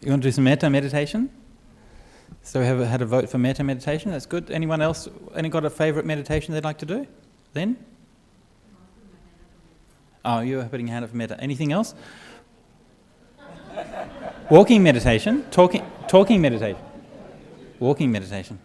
You want to do some metta meditation? So we have had a vote for metta meditation. That's good. Anyone else? Any got a favourite meditation they'd like to do? Then? Oh, you're putting your hand up for metta. Anything else? Walking meditation. Talking meditation. Walking meditation.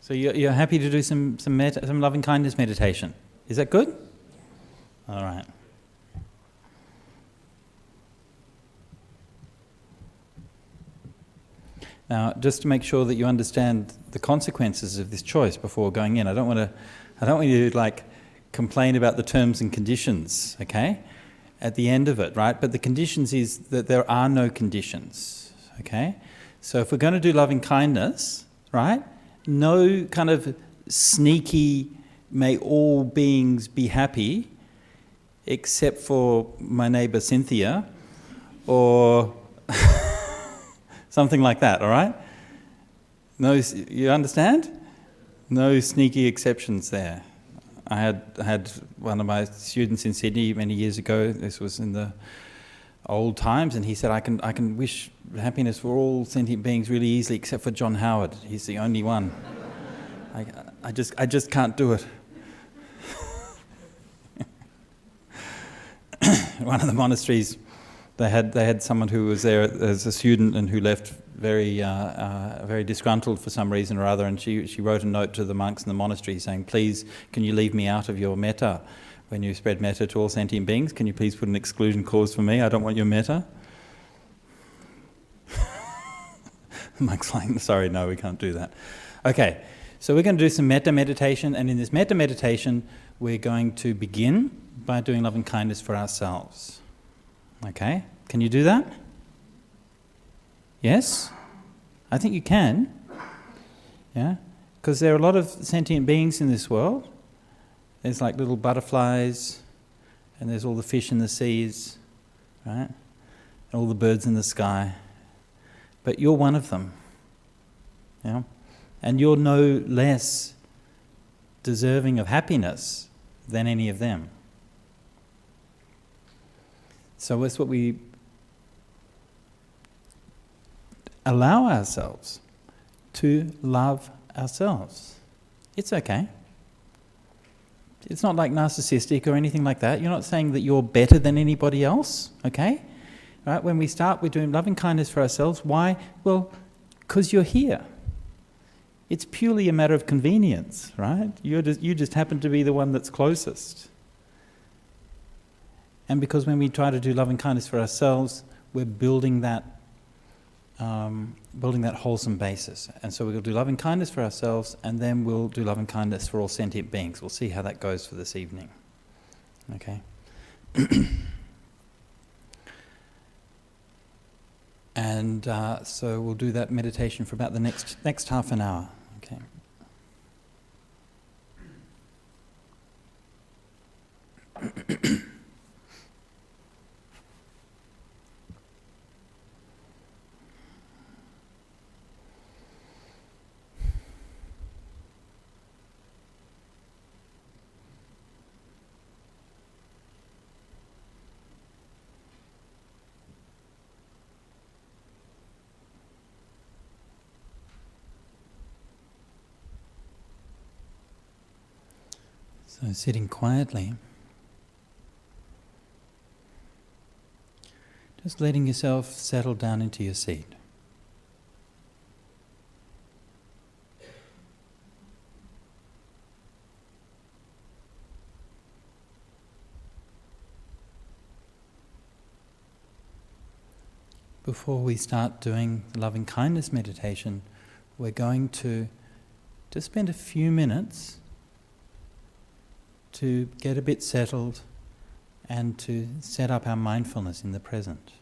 So you're happy to do some loving kindness meditation. Is that good? All right. Now, just to make sure that you understand the consequences of this choice before going in, I don't want you to like complain about the terms and conditions, okay? At the end of it, right? But the conditions is that there are no conditions, okay? So if we're going to do loving kindness, right? No kind of sneaky, may all beings be happy, except for my neighbour Cynthia, or something like that, all right? No, you understand? No sneaky exceptions there. I had one of my students in Sydney many years ago. This was in the old times, and he said, "I can wish happiness for all sentient beings really easily, except for John Howard. He's the only one. I just can't do it." One of the monasteries, they had someone who was there as a student and who left very disgruntled for some reason or other, and she wrote a note to the monks in the monastery saying, "Please, can you leave me out of your metta? When you spread metta to all sentient beings, can you please put an exclusion clause for me? I don't want your metta." The monk's like, "Sorry, no, we can't do that." Okay, so we're going to do some metta meditation, and in this metta meditation, we're going to begin by doing loving kindness for ourselves. Okay, can you do that? Yes? I think you can. Yeah? Because there are a lot of sentient beings in this world. There's like little butterflies, and there's all the fish in the seas, right? And all the birds in the sky. But you're one of them. Yeah? And you're no less deserving of happiness than any of them. So that's what we allow ourselves to love ourselves. It's okay. It's not like narcissistic or anything like that. You're not saying that you're better than anybody else, okay? Right? When we start, we're doing loving kindness for ourselves. Why? Well, because you're here. It's purely a matter of convenience, right? You just happen to be the one that's closest. And because when we try to do loving kindness for ourselves, we're building that wholesome basis. And so we'll do loving kindness for ourselves, and then we'll do loving kindness for all sentient beings. We'll see how that goes for this evening. Okay? And so we'll do that meditation for about the next half an hour. Okay. So sitting quietly, just letting yourself settle down into your seat. Before we start doing loving kindness meditation, we're going to just spend a few minutes to get a bit settled and to set up our mindfulness in the present.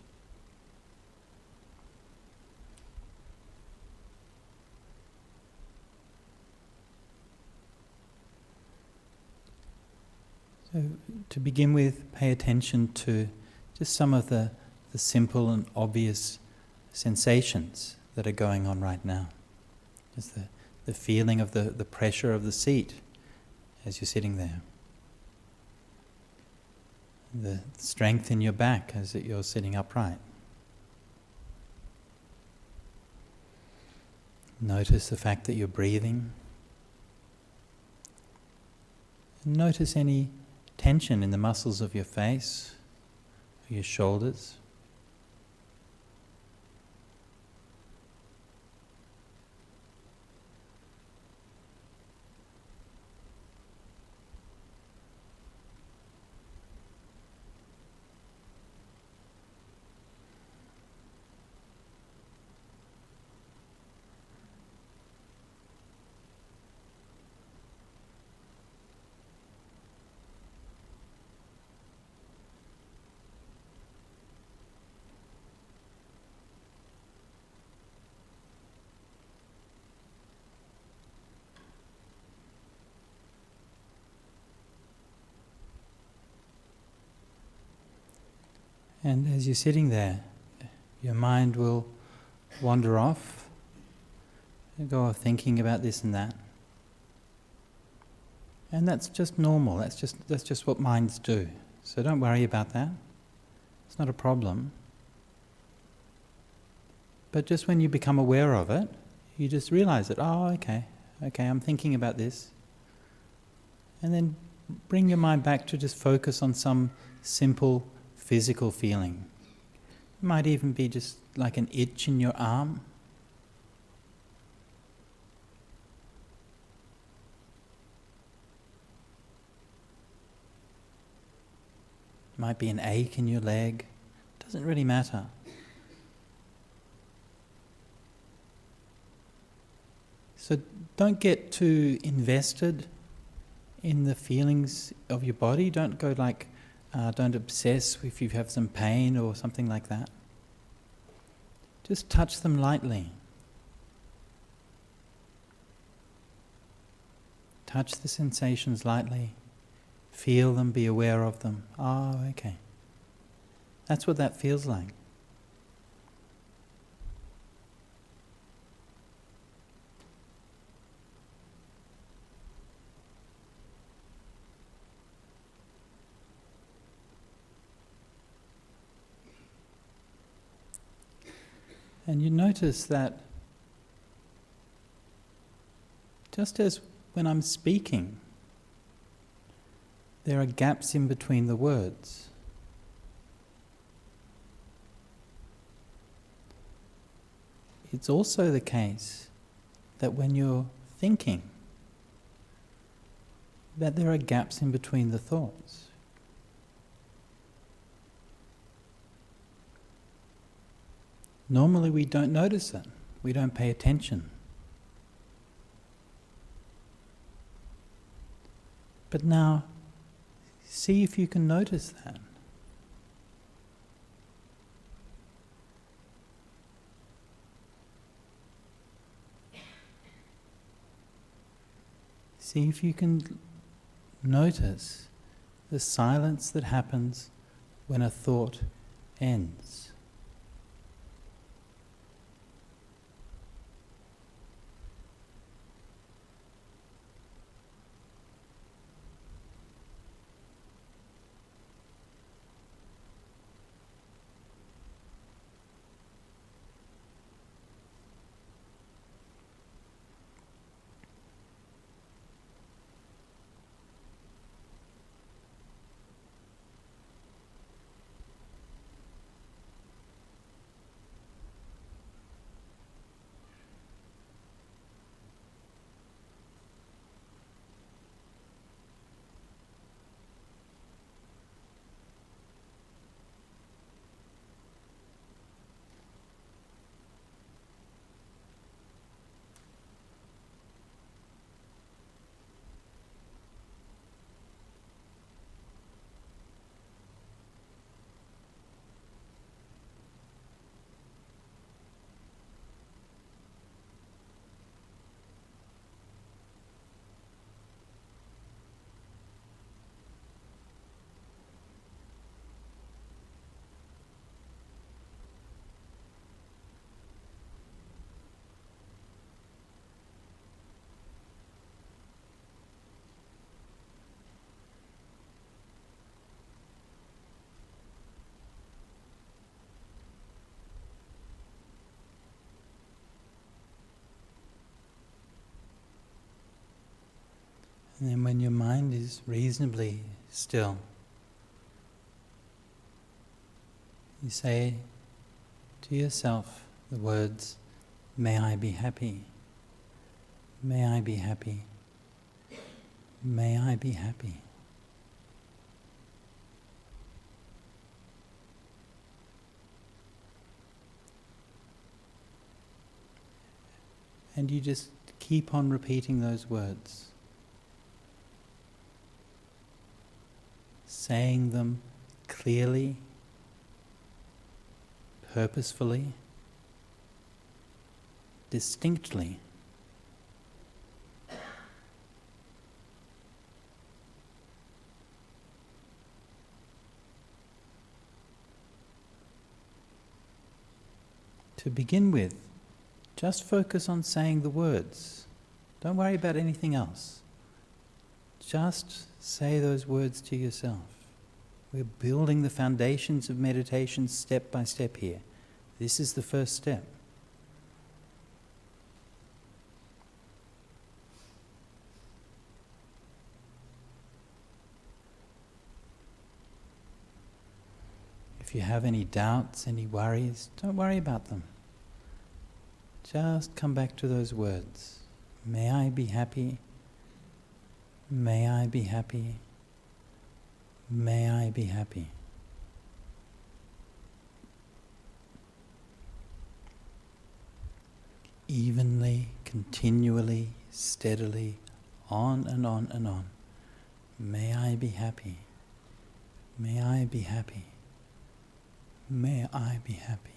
So to begin with, pay attention to just some of the simple and obvious sensations that are going on right now. Just the feeling of the pressure of the seat as you're sitting there. The strength in your back as you're sitting upright. Notice the fact that you're breathing. Notice any tension in the muscles of your face, or your shoulders. And as you're sitting there, your mind will wander off, and go off thinking about this and that. And that's just normal, that's just what minds do. So don't worry about that. It's not a problem. But just when you become aware of it, you just realize that, oh, okay, I'm thinking about this. And then bring your mind back to just focus on some simple physical feeling. It might even be just like an itch in your arm. It might be an ache in your leg. It doesn't really matter. So don't get too invested in the feelings of your body. Don't go don't obsess if you have some pain or something like that. Just touch them lightly. Touch the sensations lightly. Feel them, be aware of them. Oh, okay. That's what that feels like. And you notice that just as when I'm speaking, there are gaps in between the words. It's also the case that when you're thinking, that there are gaps in between the thoughts. Normally we don't notice it, we don't pay attention. But now, see if you can notice that. See if you can notice the silence that happens when a thought ends. And then when your mind is reasonably still, you say to yourself the words, "May I be happy, may I be happy, may I be happy." And you just keep on repeating those words, saying them clearly, purposefully, distinctly. To begin with, just focus on saying the words. Don't worry about anything else. Just say those words to yourself. We're building the foundations of meditation step by step here. This is the first step. If you have any doubts, any worries, don't worry about them. Just come back to those words. May I be happy. May I be happy. May I be happy. Evenly, continually, steadily, on and on and on. May I be happy. May I be happy. May I be happy.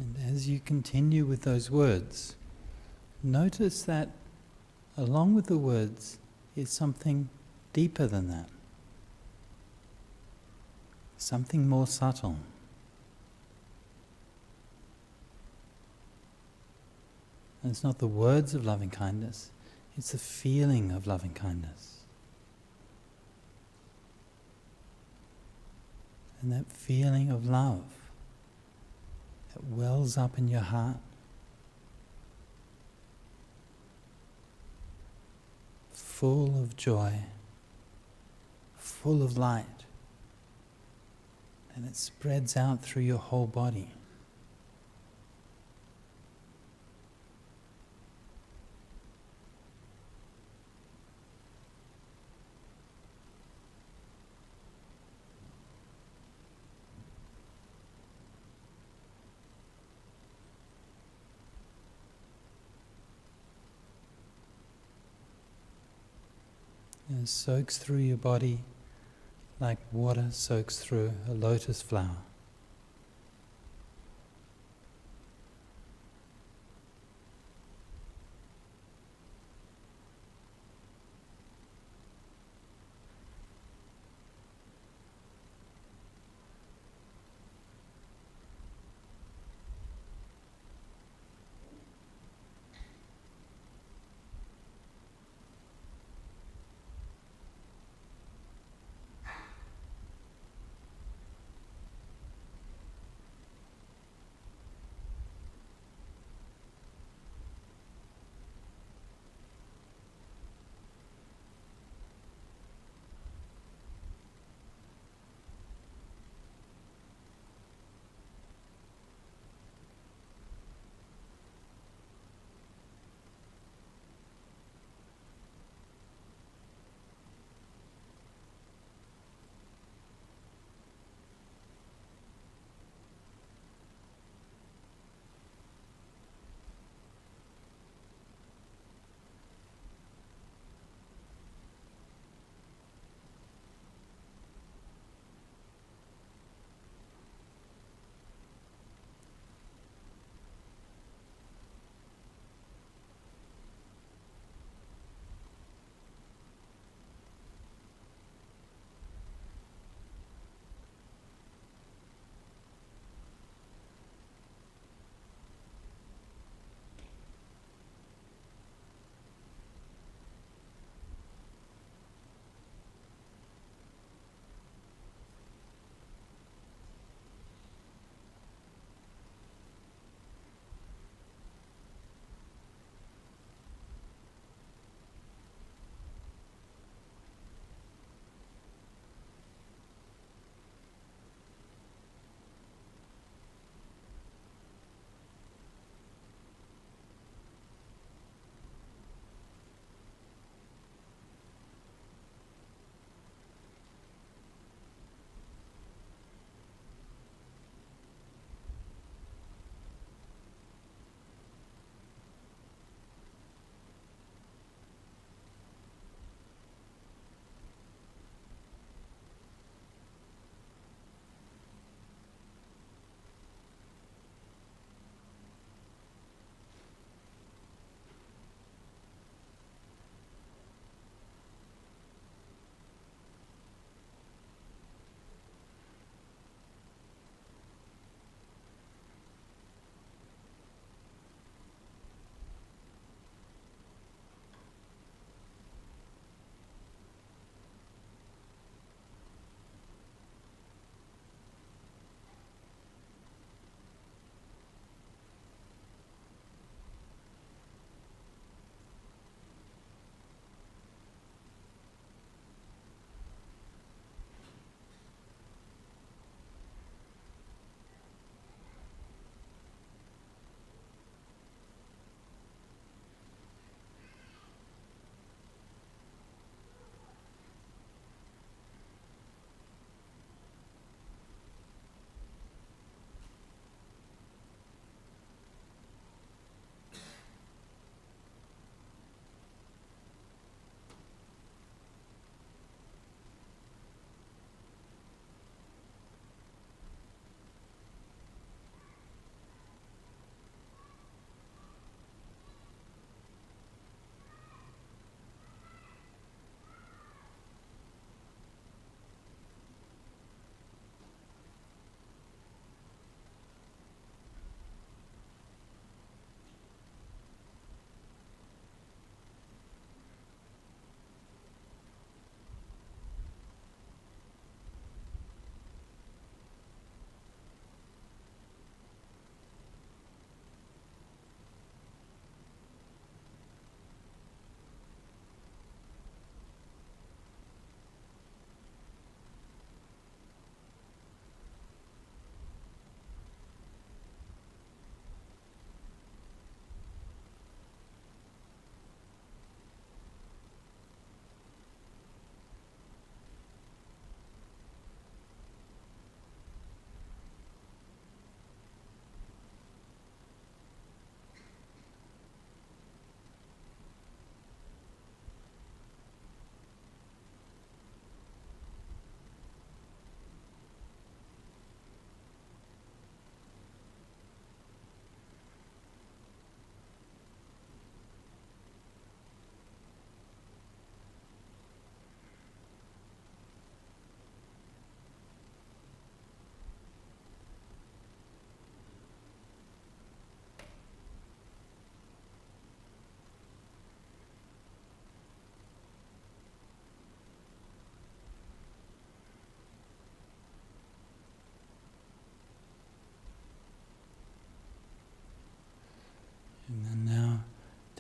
And as you continue with those words, notice that along with the words is something deeper than that, something more subtle. And it's not the words of loving kindness, it's the feeling of loving kindness. And that feeling of love that wells up in your heart, full of joy, full of light, and it spreads out through your whole body. And it soaks through your body like water soaks through a lotus flower.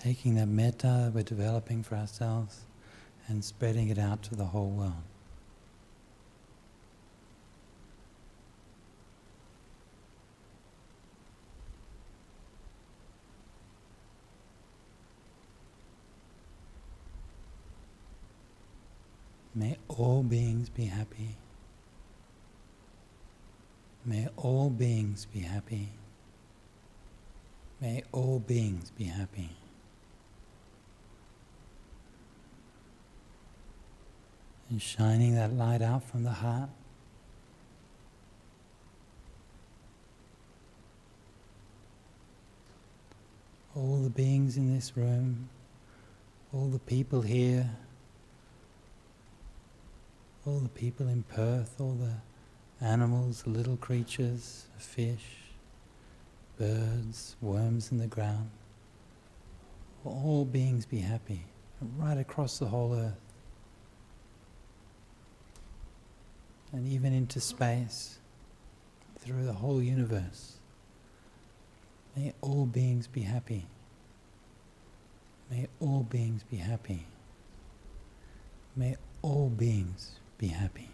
taking that metta we're developing for ourselves and spreading it out to the whole world. May all beings be happy. May all beings be happy. May all beings be happy. And shining that light out from the heart. All the beings in this room, all the people here, all the people in Perth, all the animals, the little creatures, fish, birds, worms in the ground. All beings be happy, right across the whole earth. And even into space, through the whole universe. May all beings be happy. May all beings be happy. May all beings be happy.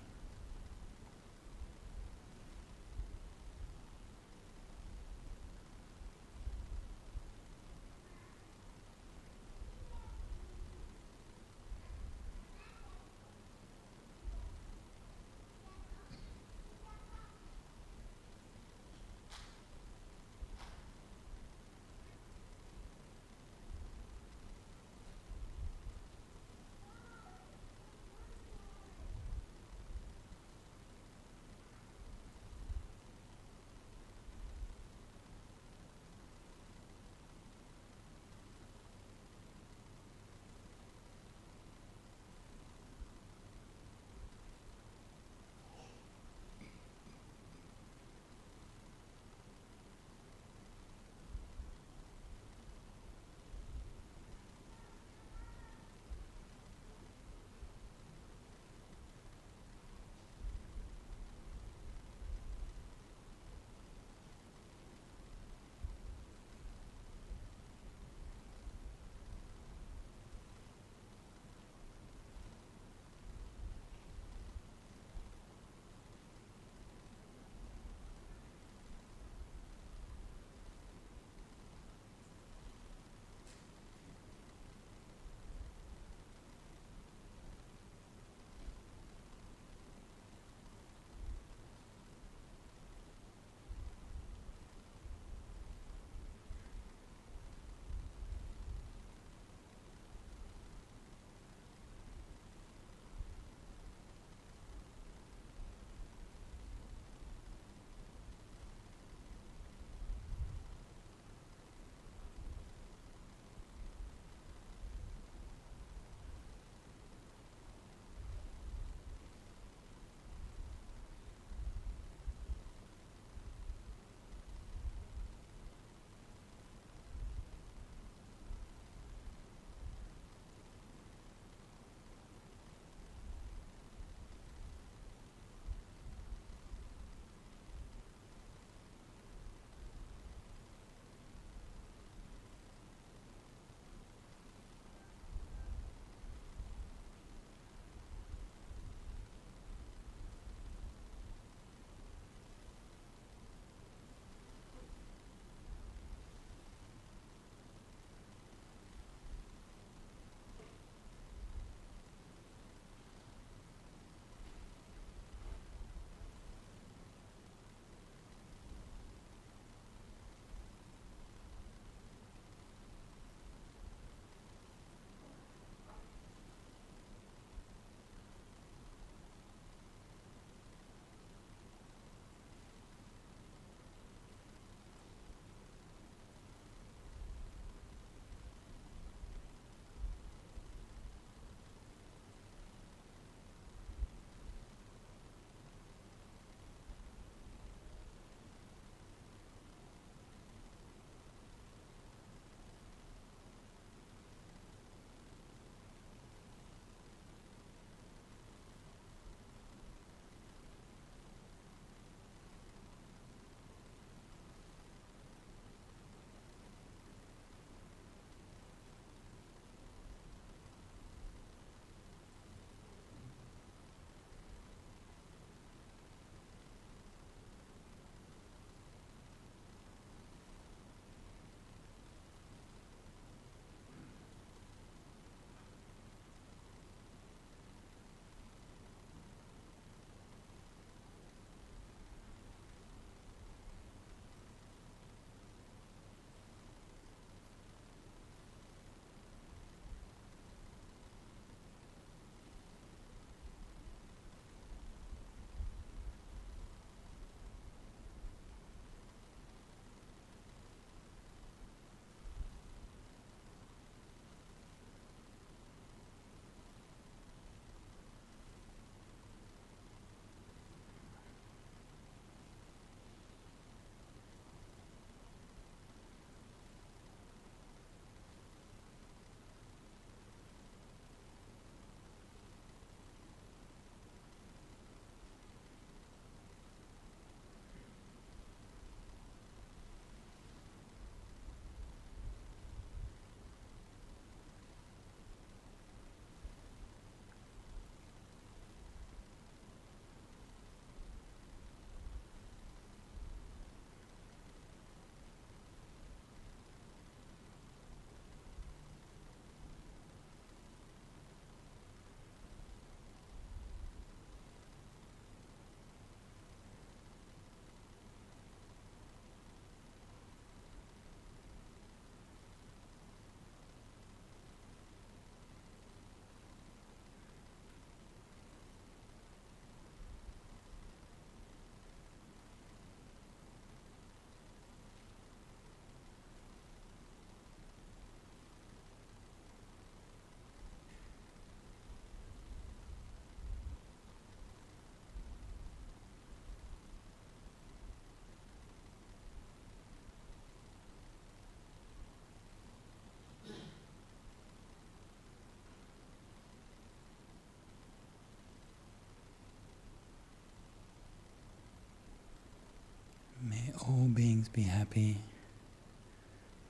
all beings be happy.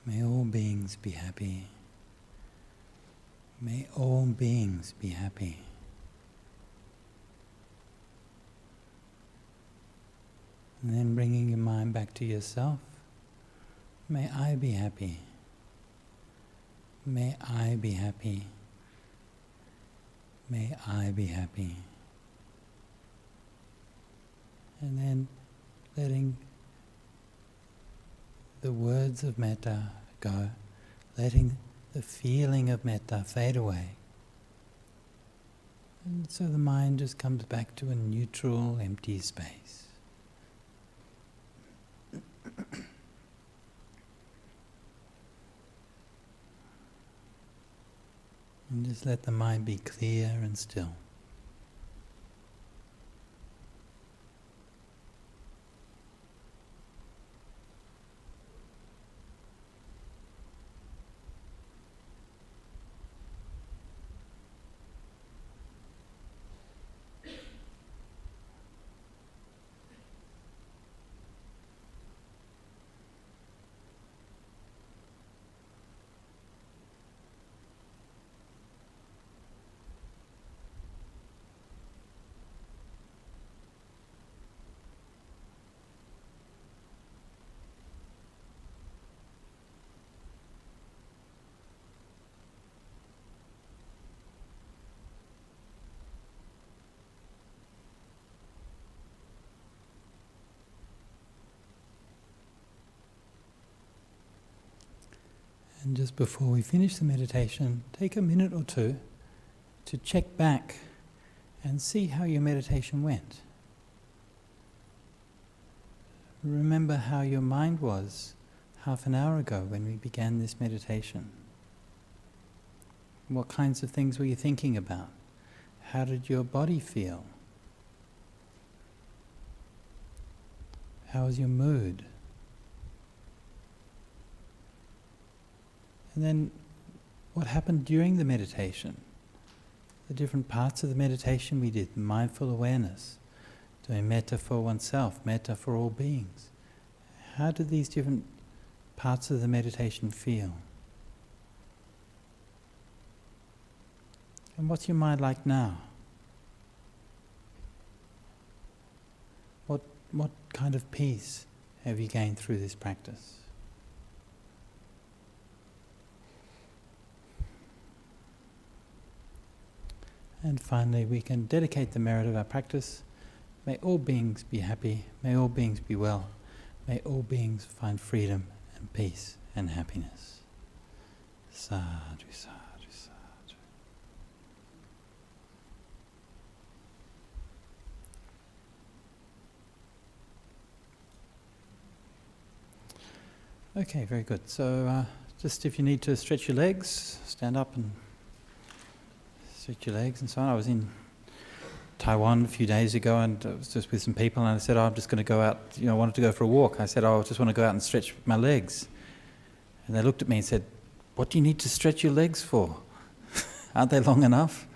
May all beings be happy. May all beings be happy. And then bringing your mind back to yourself. May I be happy. May I be happy. May I be happy. And then letting the words of metta go, letting the feeling of metta fade away. And so the mind just comes back to a neutral, empty space. And just let the mind be clear and still. And just before we finish the meditation, take a minute or two to check back and see how your meditation went. Remember how your mind was half an hour ago when we began this meditation. What kinds of things were you thinking about? How did your body feel? How was your mood? And then what happened during the meditation? The different parts of the meditation we did, mindful awareness, doing metta for oneself, metta for all beings. How did these different parts of the meditation feel? And what's your mind like now? What kind of peace have you gained through this practice? And finally, we can dedicate the merit of our practice. May all beings be happy. May all beings be well. May all beings find freedom and peace and happiness. Sadhu, sadhu, sadhu. Okay, very good. So just if you need to stretch your legs, stand up and stretch your legs and so on. I was in Taiwan a few days ago and I was just with some people and I said, I'm just going to go out, I wanted to go for a walk. I said, I just want to go out and stretch my legs. And they looked at me and said, what do you need to stretch your legs for? Aren't they long enough?